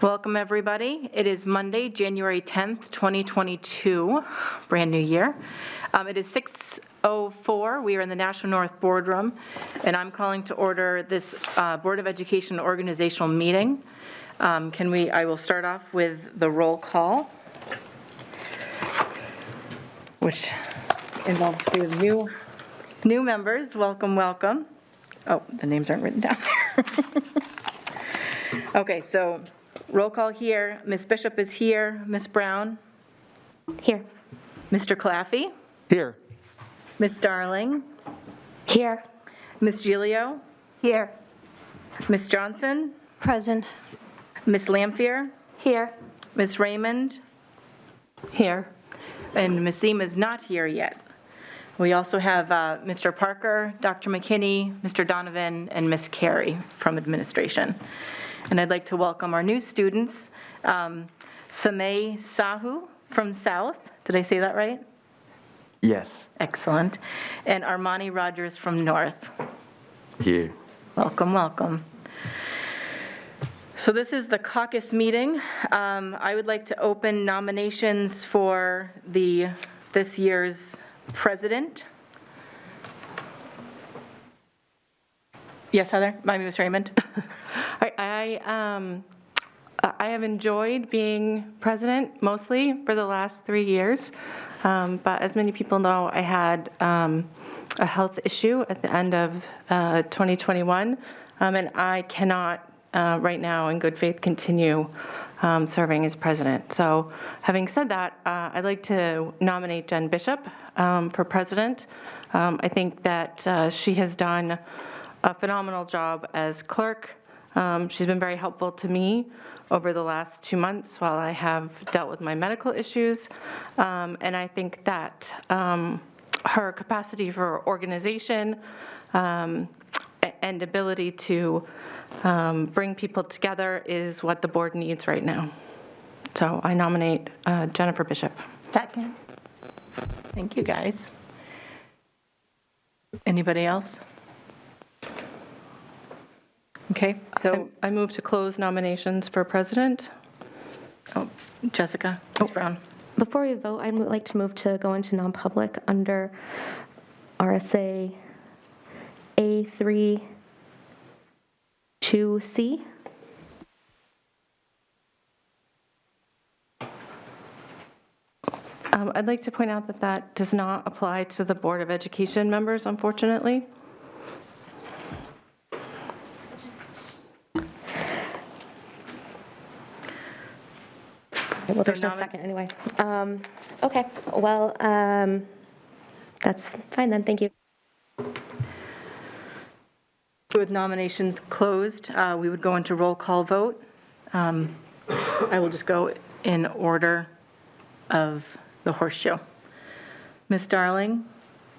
Welcome, everybody. It is Monday, January 10th, 2022, brand new year. It is 6:04. We are in the Nashua North Boardroom, and I'm calling to order this Board of Education organizational meeting. I will start off with the roll call, which involves we have new members. Welcome, welcome. Oh, the names aren't written down there. Okay, so roll call here. Ms. Bishop is here. Ms. Brown? Here. Mr. Claffey? Here. Ms. Darling? Here. Ms. Gilio? Here. Ms. Johnson? Present. Ms. Lamphere? Here. Ms. Raymond? Here. And Ms. Zima is not here yet. We also have Mr. Parker, Dr. McKinney, Mr. Donovan, and Ms. Carey from administration. And I'd like to welcome our new students, Samay Sahu from South. Did I say that right? Yes. Excellent. And Armani Rogers from North. Here. Welcome, welcome. So this is the caucus meeting. I would like to open nominations for this year's president. Yes, Heather? My name is Raymond. I have enjoyed being president mostly for the last 3 years, but as many people know, I had a health issue at the end of 2021, and I cannot right now in good faith continue serving as president. So having said that, I'd like to nominate Jen Bishop for president. I think that she has done a phenomenal job as clerk. She's been very helpful to me over the last 2 months while I have dealt with my medical issues. And I think that her capacity for organization and ability to bring people together is what the board needs right now. So I nominate Jennifer Bishop. Second. Thank you, guys. Anybody else? Okay, so, I move to close nominations for president. Jessica, Ms. Brown. Before we vote, I'd like to move to go into non-public under RSA A3 2C. I'd like to point out that that does not apply to the Board of Education members, unfortunately. Well, there's no second anyway. Okay, well, that's fine then, thank you. With nominations closed, we would go into roll call vote. I will just go in order of the horseshoe. Ms. Darling?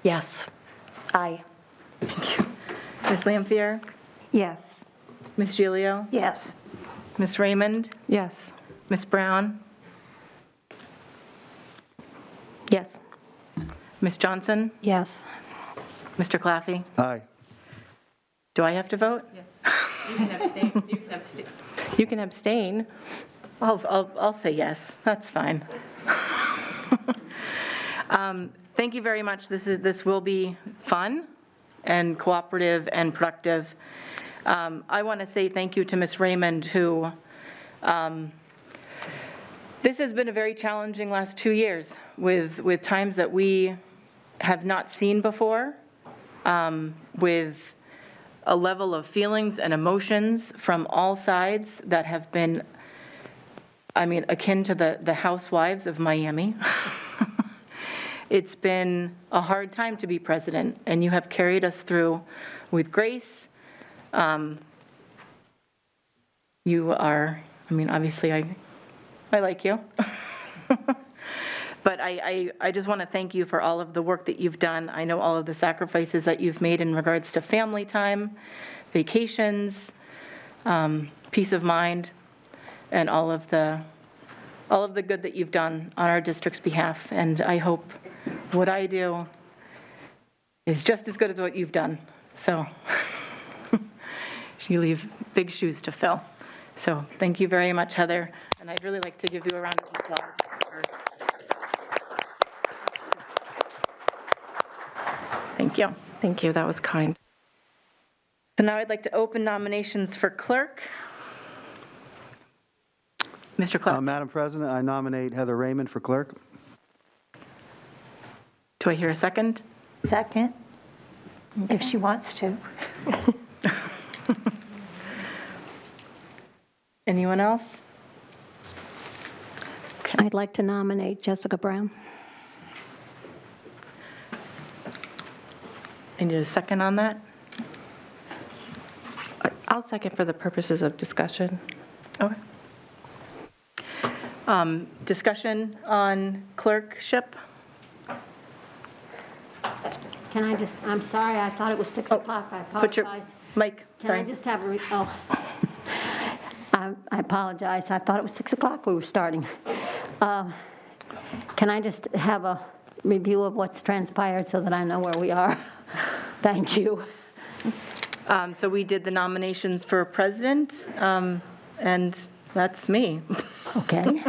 Yes. Aye. Thank you. Ms. Lamphere? Yes. Ms. Gilio? Yes. Ms. Raymond? Yes. Ms. Brown? Yes. Ms. Johnson? Yes. Mr. Claffey? Aye. Do I have to vote? Yes. You can abstain. You can abstain. I'll say yes. That's fine. Thank you very much. This will be fun and cooperative and productive. I want to say thank you to Ms. Raymond, who this has been a very challenging last 2 years with times that we have not seen before, with a level of feelings and emotions from all sides that have been, akin to the housewives of Miami. It's been a hard time to be president, and you have carried us through with grace. You are, obviously I like you. But I just want to thank you for all of the work that you've done. I know all of the sacrifices that you've made in regards to family time, vacations, peace of mind, and all of the good that you've done on our district's behalf. And I hope what I do is just as good as what you've done. So you leave big shoes to fill. So thank you very much, Heather. And I'd really like to give you a round of applause. Thank you. Thank you, that was kind. So now I'd like to open nominations for clerk. Mr. Clerk, Madam President, I nominate Heather Raymond for clerk. do I hear a second? Second, if she wants to. Anyone else? I'd like to nominate Jessica Brown. I need a second on that. I'll second for the purposes of discussion. Okay. Discussion on clerkship? Can I just, I'm sorry, I thought it was 6 o'clock. I Put your, apologize. Mike, Can I sorry. just have I apologize. I thought it was 6 o'clock we were starting. Can I just have a review of what's transpired so that I know where we are? Thank you. So we did the nominations for president, and that's me. Okay,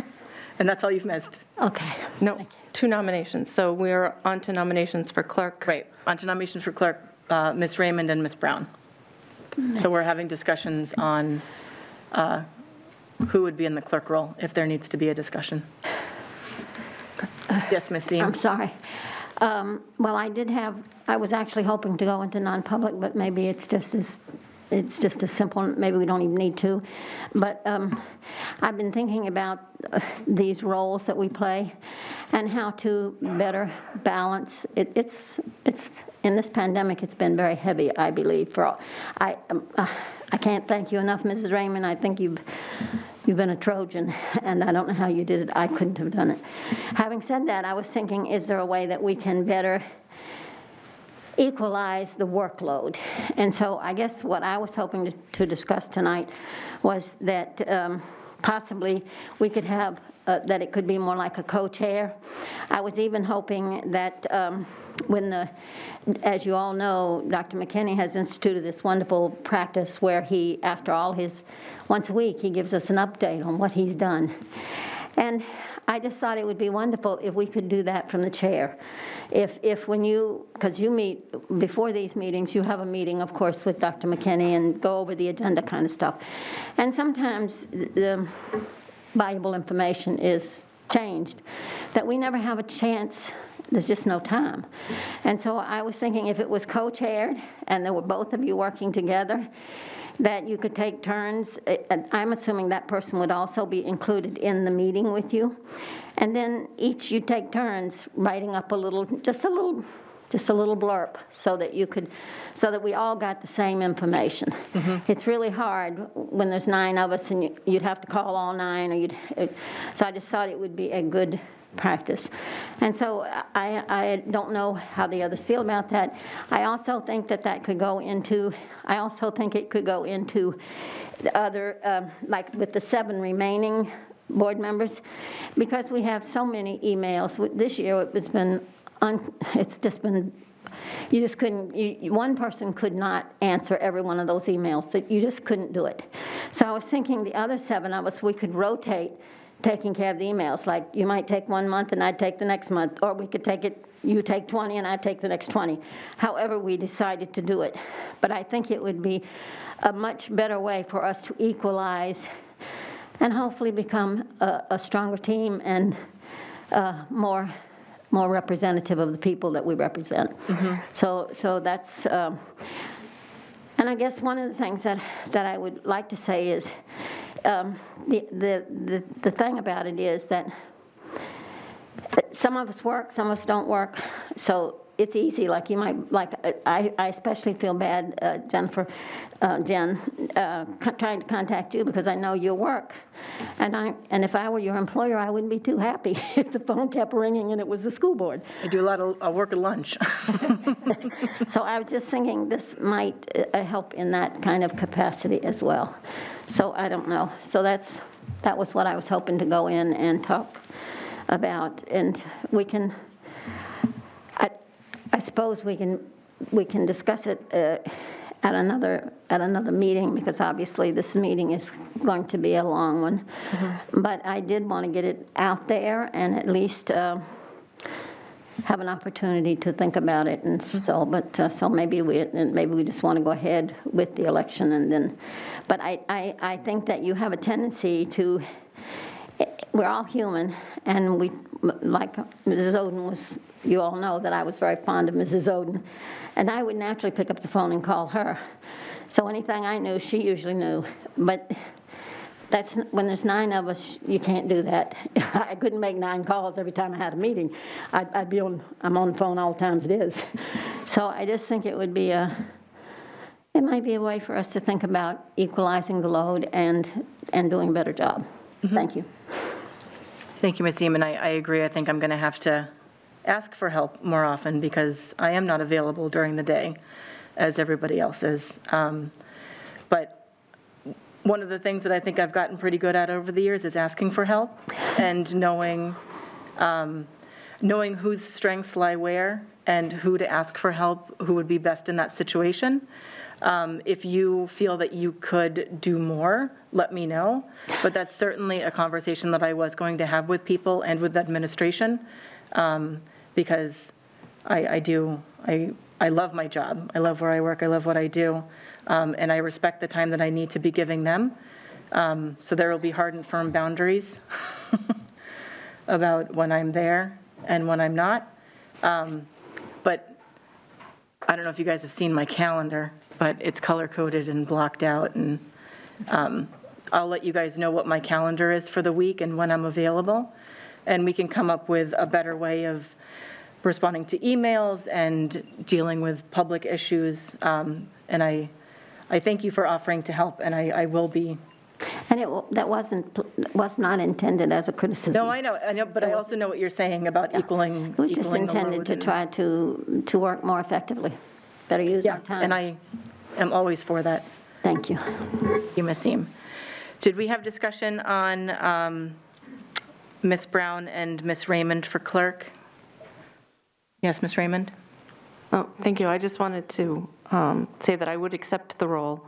And that's all you've missed. okay. No, 2 nominations. So we're on to nominations for clerk. Right, on to nominations for clerk, Ms. Raymond and Ms. Brown. So we're having discussions on who would be in the clerk role, if there needs to be a discussion. Yes, Ms. Seem. I'm sorry. Well, I was actually hoping to go into non-public, but maybe it's just as simple, maybe we don't even need to. But I've been thinking about these roles that we play and how to better balance. It's in this pandemic, it's been very heavy, I believe. I can't thank you enough, Mrs. Raymond. I think you've been a Trojan, and I don't know how you did it. I couldn't have done it. Having said that, I was thinking, is there a way that we can better equalize the workload? And so I guess what I was hoping to discuss tonight was that possibly we could have, that it could be more like a co-chair. I was even hoping that as you all know, Dr. McKinney has instituted this wonderful practice where he, after all once a week, he gives us an update on what he's done. And I just thought it would be wonderful if we could do that from the chair. Because you meet, before these meetings, you have a meeting, of course, with Dr. McKinney and go over the agenda kind of stuff. And sometimes the valuable information is changed, that we never have a chance. There's just no time. And so I was thinking if it was co-chaired and there were both of you working together, that you could take turns. I'm assuming that person would also be included in the meeting with you. And then each you take turns writing up just a little blurb so that we all got the same information. Mm-hmm. It's really hard when there's 9 of us and you'd have to call all 9, so I just thought it would be a good practice. And so I don't know how the others feel about that. I also think that could go into, it could go into the other, like with the 7 remaining board members, because we have so many emails. This year it's just been, you just couldn't, one person could not answer every one of those emails, that you just couldn't do it. So I was thinking the other 7 of us, we could rotate taking care of the emails. Like you might take 1 month and I'd take the next month, or we could you take 20 and I'd take the next 20, however we decided to do it. But I think it would be a much better way for us to equalize and hopefully become a stronger team and more representative of the people that we represent. Mm-hmm. So that's, and I guess one of the things that I would like to say is, the thing about it is that some of us work, some of us don't work. So it's easy. Like you might, I especially feel bad, Jen, trying to contact you because I know you work, and if I were your employer, I wouldn't be too happy if the phone kept ringing and it was the school board. I do a lot of work at lunch. So I was just thinking this might help in that kind of capacity as well. So I don't know. So that was what I was hoping to go in and talk about, and we can. I suppose we can discuss it at another meeting, because obviously this meeting is going to be a long one. But I did want to get it out there and at least have an opportunity to think about it. And so, so maybe we just want to go ahead with the election and then. But I think that you have a tendency to. We're all human, and we, like Mrs. Oden was, you all know that I was very fond of Mrs. Oden, and I would naturally pick up the phone and call her. So anything I knew, she usually knew. But that's, when there's 9 of us, you can't do that. I couldn't make 9 calls every time I had a meeting. I'm on the phone all the time as it is. So I just think it would be it might be a way for us to think about equalizing the load and doing a better job. Thank you. Thank you, Ms. Zeman. I agree. I think I'm going to have to ask for help more often because I am not available during the day as everybody else is. But one of the things that I think I've gotten pretty good at over the years is asking for help and knowing whose strengths lie where and who to ask for help, who would be best in that situation. If you feel that you could do more, let me know. But that's certainly a conversation that I was going to have with people and with administration, because I love my job. I love where I work. I love what I do. And I respect the time that I need to be giving them. So there will be hard and firm boundaries about when I'm there and when I'm not. But I don't know if you guys have seen my calendar, but it's color-coded and blocked out. And I'll let you guys know what my calendar is for the week and when I'm available. And we can come up with a better way of responding to emails and dealing with public issues. And I thank you for offering to help, and I will be. And that was not intended as a criticism. No, I know, but I also know what you're saying about equaling. It was just equaling the intended load to and- try to work more effectively, better use our time. And I am always for that. Thank you. Thank you, Ms. Seem. Did we have discussion on Ms. Brown and Ms. Raymond for clerk? Yes, Ms. Raymond? Oh, thank you. I just wanted to say that I would accept the role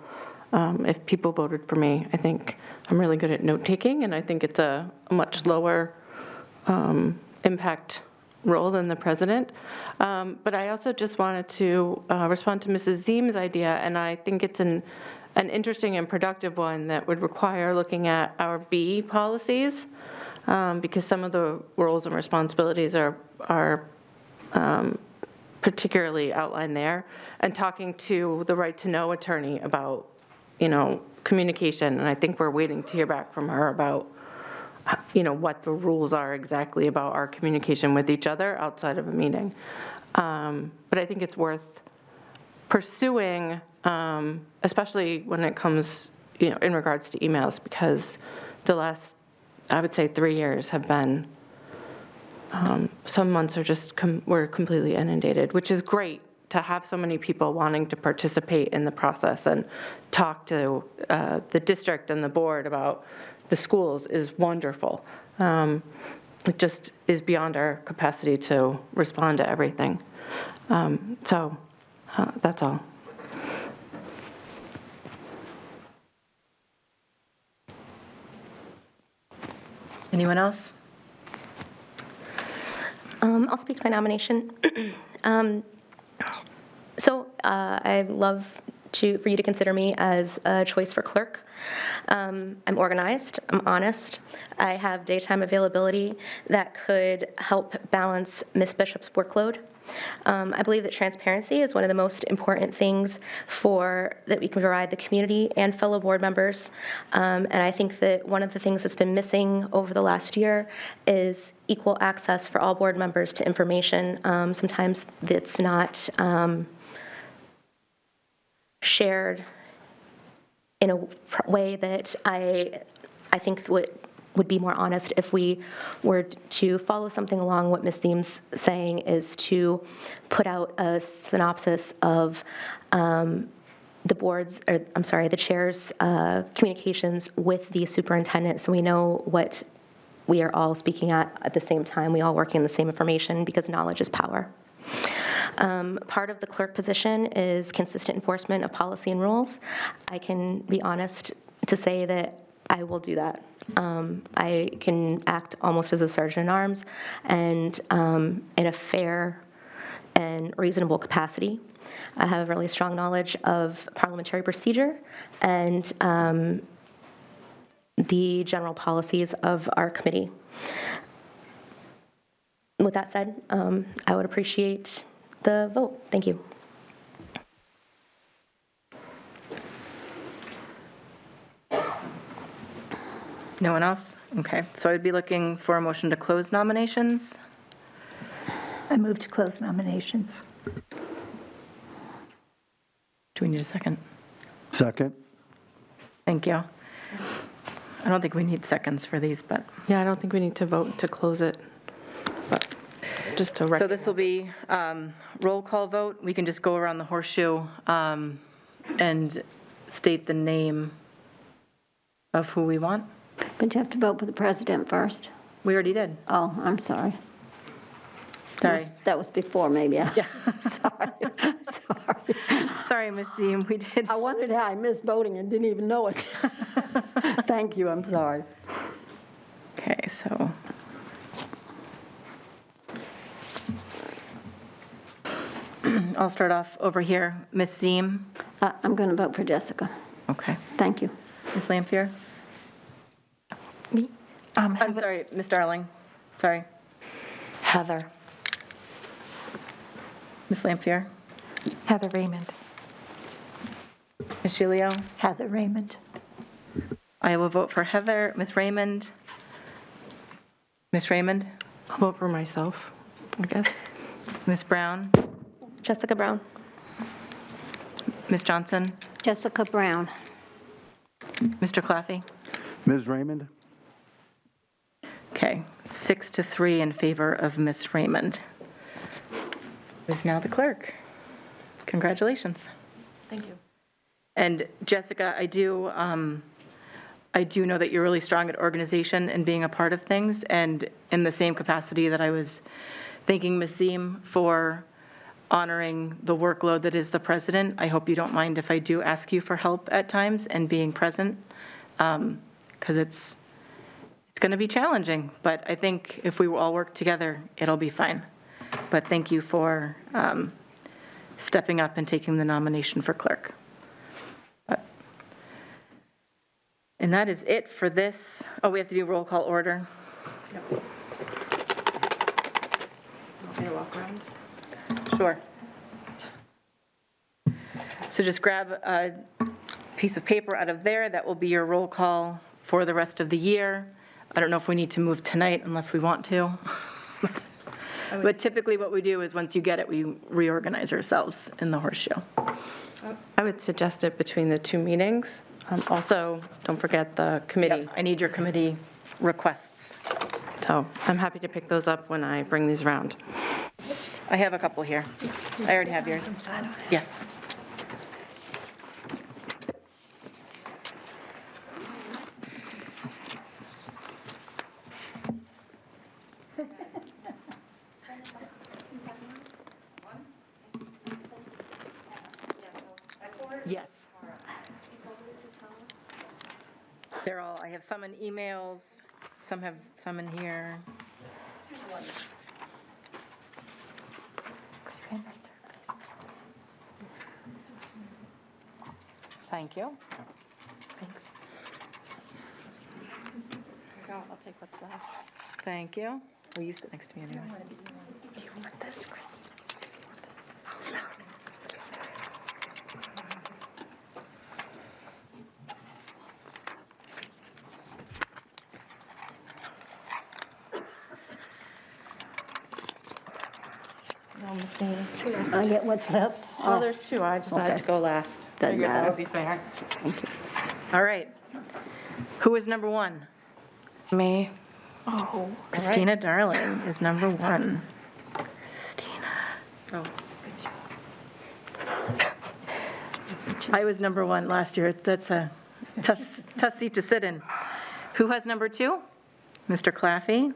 if people voted for me. I think I'm really good at note-taking, and I think it's a much lower impact role than the president. But I also just wanted to respond to Mrs. Zeem's idea, and I think it's an interesting and productive one that would require looking at our B policies, because some of the roles and responsibilities are particularly outlined there, and talking to the right-to-know attorney about, communication. And I think we're waiting to hear back from her about, what the rules are exactly about our communication with each other outside of a meeting. But I think it's worth pursuing, especially when it comes, in regards to emails, because the last, I would say, 3 years have been, some months are just, we're completely inundated, which is great to have so many people wanting to participate in the process and talk to the district and the board about the schools is wonderful. It just is beyond our capacity to respond to everything. So that's all. Anyone else? I'll speak to my nomination. I'd love for you to consider me as a choice for clerk. I'm organized, I'm honest, I have daytime availability that could help balance Ms. Bishop's workload. I believe that transparency is one of the most important things that we can provide the community and fellow board members. And I think that one of the things that's been missing over the last year is equal access for all board members to information. Sometimes it's not shared in a way that I think would be more honest if we were to follow something along what Ms. Thiem's saying, is to put out a synopsis of the chair's communications with the superintendent, so we know what we are all speaking at the same time, we all working on the same information, because knowledge is power. Part of the clerk position is consistent enforcement of policy and rules. I can be honest to say that I will do that. I can act almost as a sergeant-at-arms and in a fair and reasonable capacity. I have really strong knowledge of parliamentary procedure and the general policies of our committee. With that said, I would appreciate the vote. Thank you. No one else? Okay, so I'd be looking for a motion to close nominations. I move to close nominations. Do we need a second? Second. Thank you. I don't think we need seconds for these, but, Yeah, I don't think we need to vote to close it, but just to so this will be roll call vote. We can just go around the horseshoe and state the name of who we want. But you have to vote for the president first. We already did. Oh, I'm sorry. Sorry. That was before, maybe. Yeah. Sorry. Sorry. Sorry, Ms. Ziem, we did. I wondered how I missed voting and didn't even know it. Thank you, I'm sorry. Okay, so. I'll start off over here. Ms. Ziem? I'm going to vote for Jessica. Okay. Thank you. Ms. Lampier? I'm sorry, Ms. Darling. Sorry. Heather. Ms. Lampier? Heather Raymond. Ms. Gilio? Heather Raymond. I will vote for Heather. Ms. Raymond? Ms. Raymond? I'll vote for myself, I guess. Ms. Brown? Jessica Brown. Ms. Johnson? Jessica Brown. Mr. Claffey? Ms. Raymond? Okay, 6-3 in favor of Ms. Raymond. Who is now the clerk. Congratulations. Thank you. And Jessica, I do know that you're really strong at organization and being a part of things, and in the same capacity that I was thanking Ms. Ziem for honoring the workload that is the president, I hope you don't mind if I do ask you for help at times and being present, because it's going to be challenging, but I think if we all work together, it'll be fine. But thank you for stepping up and taking the nomination for clerk. And that is it for this. Oh, we have to do roll call order. Okay, walk around. Sure. So just grab a piece of paper out of there. That will be your roll call for the rest of the year. I don't know if we need to move tonight unless we want to. But typically what we do is once you get it, we reorganize ourselves in the horseshoe. I would suggest it between the two meetings. Also, don't forget the committee. Yep, I need your committee requests. So I'm happy to pick those up when I bring these around. I have a couple here. I already have yours. Yes. Yes. They're all, I have some in emails, some have some in here. Thank you. Thanks. I'll take what's left. Thank you. Well, you sit next to me anyway. I get what's left? Well, there's two. I decided to go last. Doesn't Figured that matter. would be fair. All right. Who is number one? Me. Christina Darling is number one. Oh, I was number one last year. That's a tough seat to sit in. Who has number two? Mr. Claffey.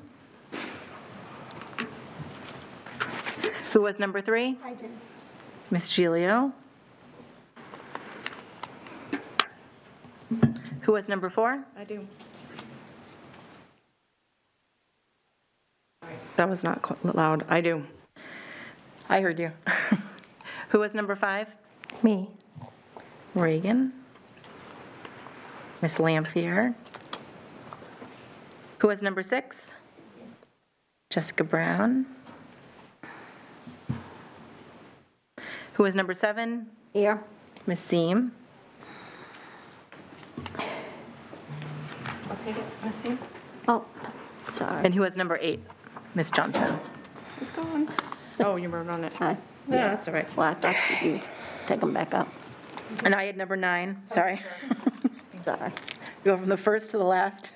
Who was number 3? I did. Ms. Gilio. Who was number 4? I do. That was not loud. I do. I heard you. Who was number 5? Me. Reagan. Ms. Lampier. Who was number 6? Jessica Brown. Who was number 7? Here. Ms. Seem. I'll take it. Miss Thiem? Oh, sorry. And who was number 8? Ms. Johnson. What's going? Oh, you wrote on it. Yeah, That's all right. well, I thought you'd take them back up. And I had number 9, sorry. Sorry. Go from the first to the last.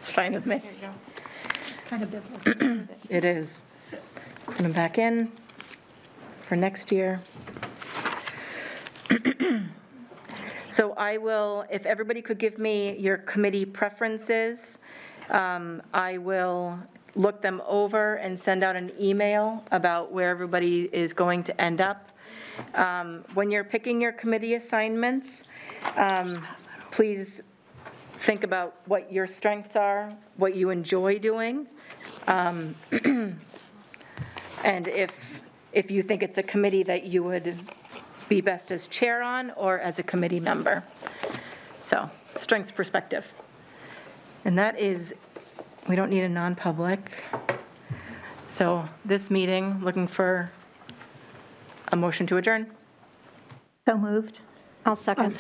It's fine with me. Kind of biblical. It is. Put them back in for next year. So I will, if everybody could give me your committee preferences, I will look them over and send out an email about where everybody is going to end up. When you're picking your committee assignments, please think about what your strengths are, what you enjoy doing, and if you think it's a committee that you would be best as chair on or as a committee member. So, strengths perspective. And that is, we don't need a non-public. So this meeting, looking for a motion to adjourn. So moved. I'll second.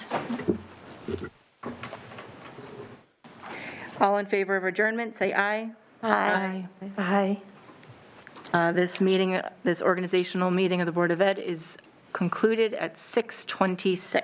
All in favor of adjournment, say aye. Aye. Aye. This meeting, this organizational meeting of the Board of Ed is concluded at 6:26.